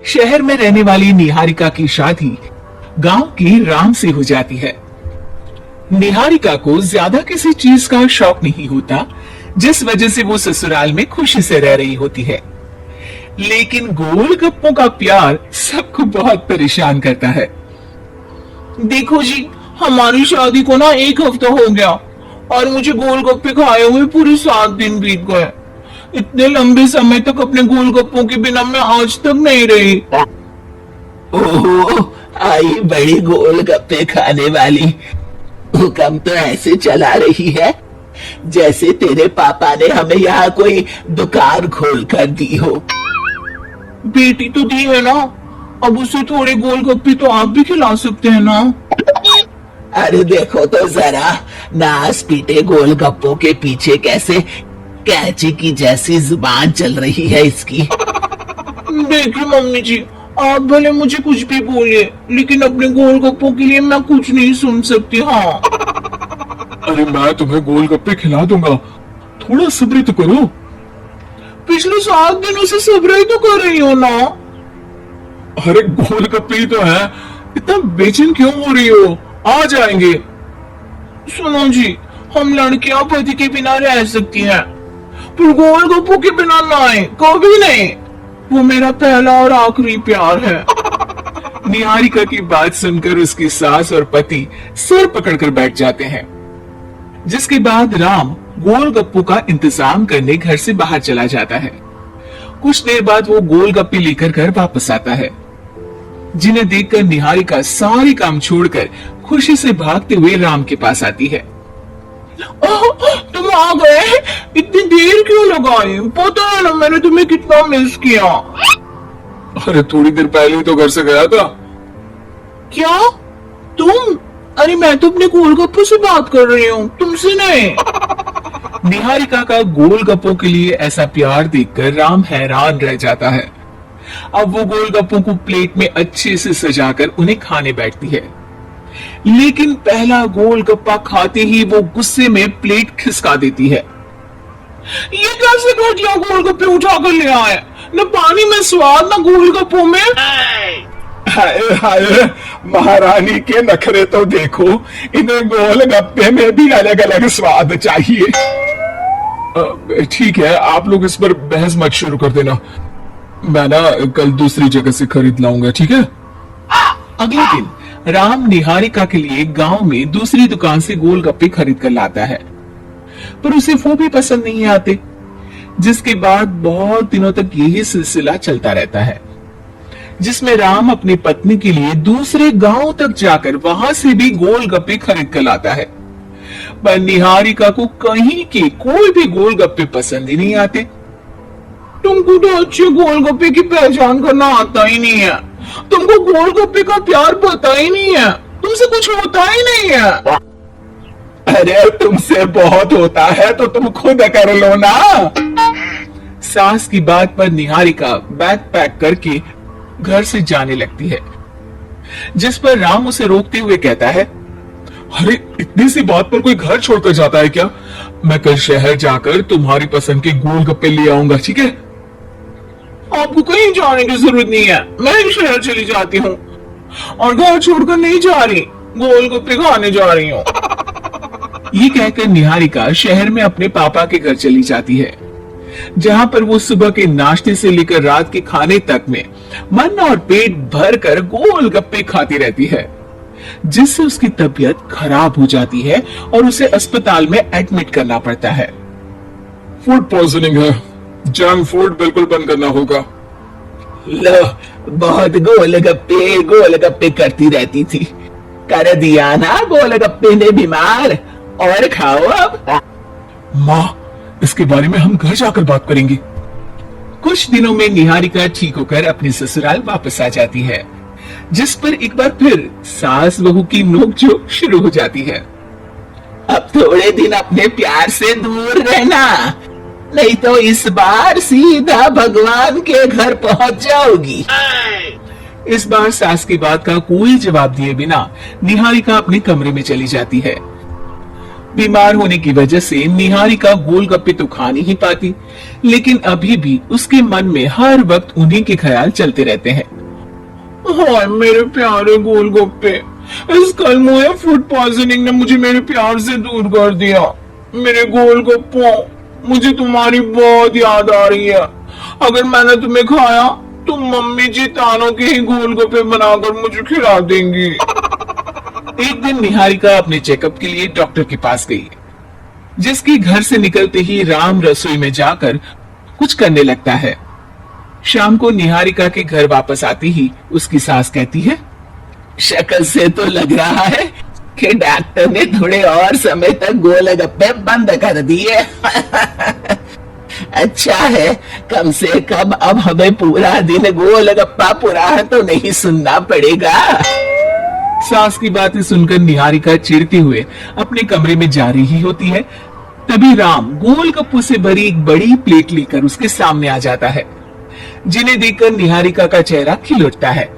शहर में रहने वाली निहारिका की शादी गांव की राम से हो जाती है। निहारिका को ज्यादा किसी चीज का शौक नहीं होता, जिस वजह से वो ससुराल में खुशी से रह रही होती है। लेकिन गोलगप्पों का प्यार सबको बहुत परेशान करता है। देखो जी, हमारी शादी को ना 1 हफ्ता हो गया और मुझे गोलगप्पे खाए हुए पूरे 7 दिन बीत गए। इतने लंबे समय तक अपने गोलगप्पों के बिना मैं आज तक नहीं रही। ओहो, आई बड़ी गोलगप्पे खाने वाली। हुक्म तो ऐसे चला रही है जैसे तेरे पापा ने हमें यहाँ कोई दुकान खोल कर दी हो। बेटी तो दी है ना, अब उसे थोड़े गोलगप्पे तो आप भी खिला सकते हैं ना। अरे देखो तो जरा, नास पीटे गोलगप्पों के पीछे कैसे कैंची की जैसी जुबान चल रही है इसकी। देखिए मम्मी जी, आप भले मुझे कुछ भी बोलिए, लेकिन अपने गोलगप्पों के लिए मैं कुछ नहीं सुन सकती। हाँ, अरे मैं तुम्हें गोलगप्पे खिला दूंगा, थोड़ा सब्र तो करो। पिछले 7 दिनों से सब्र ही तो कर रही हो ना। अरे गोलगप्पे ही तो है, इतना बेचैन क्यों हो रही हो? आ जाएंगे। सुनो जी, हम लड़कियां पति के बिना रह सकती हैं, पर गोलगप्पों के बिना नहीं, कभी नहीं। वो मेरा पहला और आखिरी प्यार है। निहारिका की बात सुनकर उसकी सास और पति सर पकड़कर बैठ जाते हैं। जिसके बाद राम गोलगप्पों का इंतजाम करने घर से बाहर चला जाता है। कुछ देर बाद वो गोलगप्पे लेकर घर वापस आता है, जिन्हें देखकर निहारिका सारे काम छोड़कर खुशी से भागते हुए राम के पास आती है। तुम आ गए? इतनी देर क्यों लगाई? पता है ना मैंने तुम्हें कितना मिस किया। अरे थोड़ी देर पहले ही तो घर से गया था। क्या तुम? अरे मैं तो अपने गोलगप्पों से बात कर रही हूँ, तुमसे नहीं। निहारिका का गोलगप्पों के लिए ऐसा प्यार देखकर राम हैरान रह जाता है। अब वो गोलगप्पों को प्लेट में अच्छे से सजाकर उन्हें खाने बैठती है, लेकिन पहला गोलगप्पा खाते ही वो गुस्से में प्लेट खिसका देती है। ये कैसे घटिया गोलगप्पे उठाकर ले आए? न पानी में स्वाद, न गोलगप्पों में। हाय हाय, महारानी के नखरे तो देखो, इन्हें गोलगप्पे में भी अलग अलग स्वाद चाहिए। ठीक है, आप लोग इस पर बहस मत शुरू कर देना, मैं ना कल दूसरी जगह से खरीद लाऊंगा, ठीक है? अगले दिन राम निहारिका के लिए गांव में दूसरी दुकान से गोलगप्पे खरीद कर लाता है, पर उसे वो भी पसंद नहीं आते। जिसके बाद बहुत दिनों तक यही सिलसिला चलता रहता है, जिसमें राम अपनी पत्नी के लिए दूसरे गांव तक जाकर वहां से भी गोलगप्पे खरीद कर लाता है, पर निहारिका को कहीं के कोई भी गोलगप्पे पसंद ही नहीं आते। तुमको तो अच्छे गोलगप्पे की पहचान करना आता ही नहीं है, तुमको गोलगप्पे का प्यार पता ही नहीं है, तुमसे कुछ होता ही नहीं है। अरे तुमसे बहुत होता है तो तुम खुद कर लो ना। सास की बात पर निहारिका बैग पैक करके घर से जाने लगती है, जिस पर राम उसे रोकते हुए कहता है, अरे इतनी सी बात पर कोई घर छोड़कर जाता है क्या? मैं कल शहर जाकर तुम्हारी पसंद के गोलगप्पे ले आऊंगा, ठीक है? आपको कहीं जाने की जरूरत नहीं है, मैं ही शहर चली जाती हूँ और घर छोड़कर नहीं जा रही, गोलगप्पे खाने जा रही हूँ। ये कहकर निहारिका शहर में अपने पापा के घर चली जाती है, जहाँ पर वो सुबह के नाश्ते से लेकर रात के खाने तक में मन और पेट भर कर गोलगप्पे खाती रहती है, जिससे उसकी तबीयत खराब हो जाती है और उसे अस्पताल में एडमिट करना पड़ता है। फूड पॉइजनिंग है, जंक फूड बिल्कुल बंद करना होगा। लो, बहुत गोलगप्पे गोलगप्पे करती रहती थी, कर दिया ना गोलगप्पे ने बीमार। और खाओ अब। माँ, इसके बारे में हम घर जाकर बात करेंगे। कुछ दिनों में निहारिका ठीक होकर अपने ससुराल वापस आ जाती है, जिस पर एक बार फिर सास बहू की नोकझोंक शुरू हो जाती है। अब थोड़े दिन अपने प्यार से दूर रहना, नहीं तो इस बार सीधा भगवान के घर पहुंच जाओगी। इस बार सास की बात का कोई जवाब दिए बिना निहारिका अपने कमरे में चली जाती है। बीमार होने की वजह से निहारिका गोलगप्पे तो खा नहीं पाती, लेकिन अभी भी उसके मन में हर वक्त उन्हीं के ख्याल चलते रहते हैं। हाय मेरे प्यारे गोलगप्पे, इस कल मुझे फूड पॉइजनिंग ने मुझे मेरे प्यार से दूर कर दिया। मेरे गोलगप्पों, मुझे तुम्हारी बहुत याद आ रही है। अगर मैंने तुम्हें खाया तो मम्मी जी तानों के ही गोलगप्पे बनाकर मुझे खिला देंगी। एक दिन निहारिका अपने चेकअप के लिए डॉक्टर के पास गई, जिसके घर से निकलते ही राम रसोई में जाकर कुछ करने लगता है। शाम को निहारिका के घर वापस आती ही उसकी सास कहती है, शक्ल से तो लग रहा है कि डॉक्टर ने थोड़े और समय तक गोलगप्पे बंद कर दिए। अच्छा है, कम से कम अब हमें पूरा दिन गोलगप्पा पुराण तो नहीं सुनना पड़ेगा। सास की बातें सुनकर निहारिका चिढ़ते हुए अपने कमरे में जा रही होती है। तभी राम गोलगप्पों से भरी एक बड़ी प्लेट लेकर उसके सामने आ जाता है, जिन्हें देखकर निहारिका का चेहरा खिल उठता है।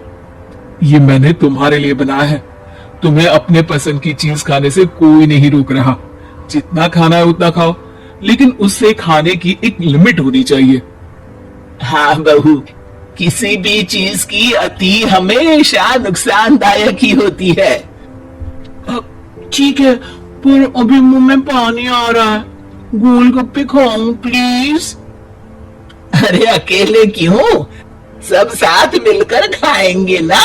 ये मैंने तुम्हारे लिए बनाया है। तुम्हें अपने पसंद की चीज खाने से कोई नहीं रोक रहा। जितना खाना है उतना खाओ, लेकिन उससे खाने की एक लिमिट होनी चाहिए। हाँ बहू, किसी भी चीज की अति हमेशा नुकसानदायक ही होती है। ठीक है, पर अभी मुंह में पानी आ रहा है। गोलगप्पे खाऊं प्लीज? अरे अकेले क्यों, सब साथ मिलकर खाएंगे ना।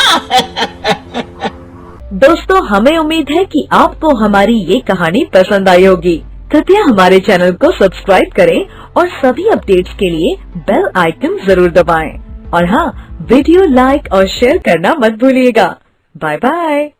दोस्तों, हमें उम्मीद है कि आपको हमारी ये कहानी पसंद आई होगी। कृपया हमारे चैनल को सब्सक्राइब करें और सभी अपडेट्स के लिए बेल आइकन जरूर दबाएं। और हाँ, वीडियो लाइक और शेयर करना मत भूलिएगा। Bye bye.